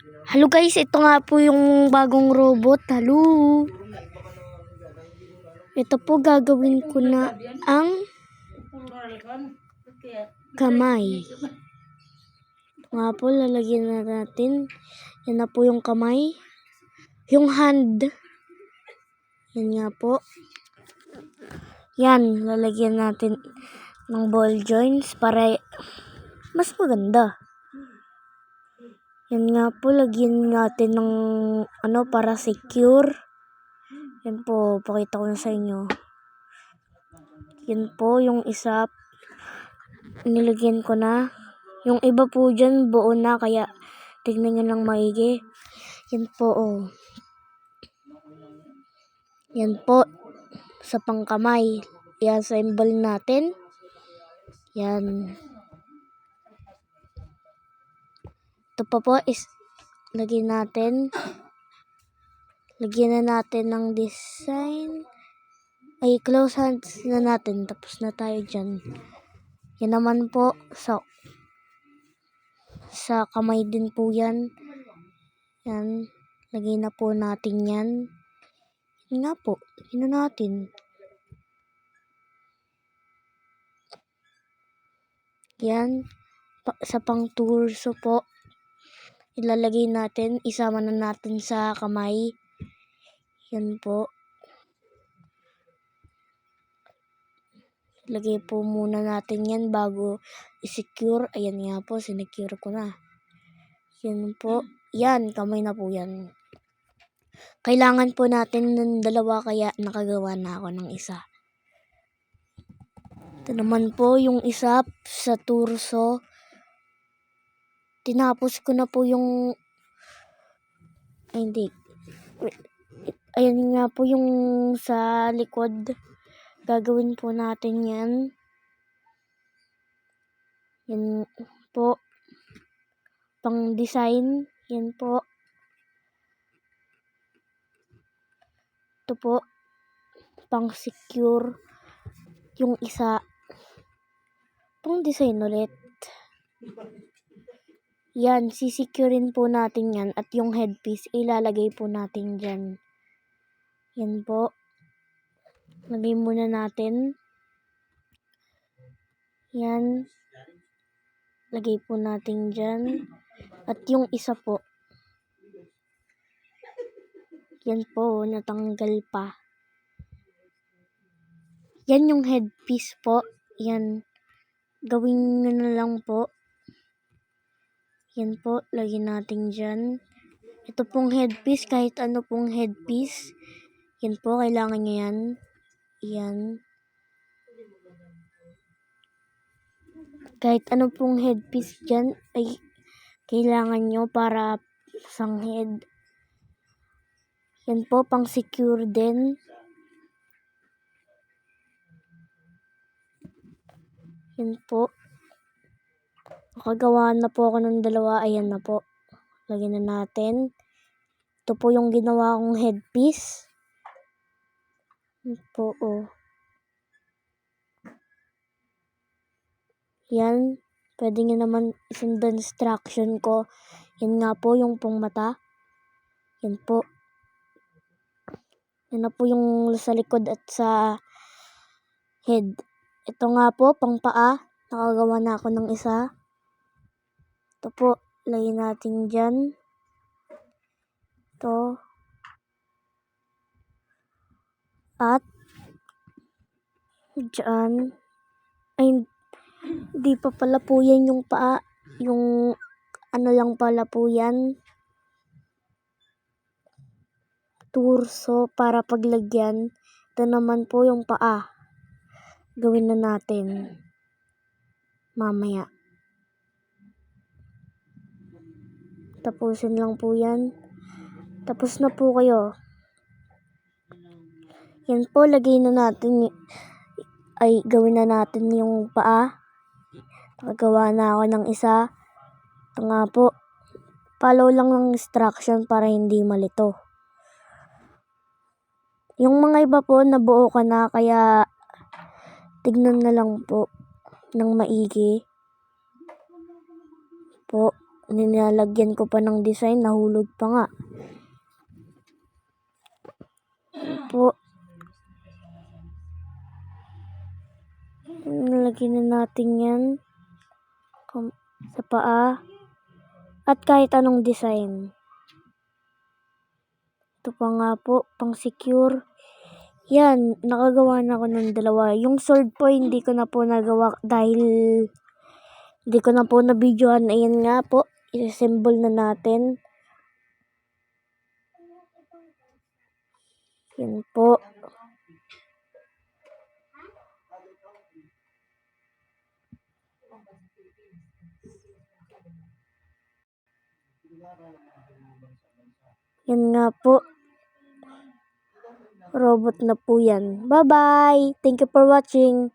Hello guys, ito nga po yung bagong robot. Hello. Ito po gagawin ko na ang kamay. Ito nga po, lalagyan na natin. Yan na po yung kamay. Yung hand. Yan nga po. Yan, lalagyan natin ng ball joints para mas maganda. Yan nga po, lagyan natin ng para secure. Yan po, pakita ko na sa inyo. Yan po, yung isa, nilagyan ko na. Yung iba po dyan, buo na, kaya tignan nyo lang maigi. Yan po, oh. Yan po, sa pangkamay. Yan, sa symbol natin. Yan. Ito pa po is lagyan na natin ng design. Ay, close hands na natin. Tapos na tayo dyan. Yan naman po sa kamay din po yan. Yan. Lagay na po natin yan. Yan nga po. Lagyan na natin. Yan. Sa pang torso po. Ilalagay natin, isama na natin sa kamay. Yan po. Lagay po muna natin yan bago i-secure. Ayan nga po, sinecure ko na. Yan po. Yan, kamay na po yan. Kailangan po natin ng dalawa kaya nakagawa na ako ng isa. Ito naman po yung isa sa torso. Tinapos ko na po yung hindi. Ayan nga po yung sa likod. Gagawin po natin yan. Yan po. Pang design. Yan po. Ito po. Pang secure. Yung isa. Pang design ulit. Yan, sisekurin po natin yan at yung headpiece ilalagay po natin dyan. Yan po. Lagay muna natin. Yan. Lagay po natin dyan. At yung isa po. Yan po, natanggal pa. Yan yung headpiece po. Yan. Gawin nyo na lang po. Yan po, lagyan natin dyan. Ito pong headpiece, kahit ano pong headpiece. Yan po, kailangan nyo yan. Yan. Kahit ano pong headpiece dyan, ay kailangan nyo para sang head. Yan po, pang secure din. Yan po. Nakagawa na po ako ng dalawa. Ayan na po. Lagyan na natin. Ito po yung ginawa kong headpiece. Yan po, oh. Yan. Pwede nyo naman isundan instruction ko. Yan nga po yung pong mata. Yan po. Yan na po yung sa likod at sa head. Ito nga po, pang paa. Nakagawa na ako ng isa. Ito po, lagyan natin dyan. Ito. At dyan. Ay, hindi pa pala po yan yung paa. Yung lang pala po yan. Torso para paglagyan. Ito naman po yung paa. Gawin na natin. Mamaya. Tapusin lang po yan. Tapos na po kayo. Yan po, lagay na natin. Ay, gawin na natin yung paa. Nakagawa na ako ng isa. Ito nga po. Follow lang ng instruction para hindi malito. Yung mga iba po, nabuo ka na. Kaya, tignan na lang po ng maigi. Po. Nilalagyan ko pa ng design, nahulog pa nga. Po. Nalagyan na natin yan sa paa. At kahit anong design. Ito pa nga po, pang secure. Yan, nakagawa na ako ng dalawa. Yung sword po, hindi ko na po nagawa dahil hindi ko na po na-videohan. Ayan nga po, i-assemble na natin. Yan po. Yan nga po. Robot na po yan. Bye-bye! Thank you for watching.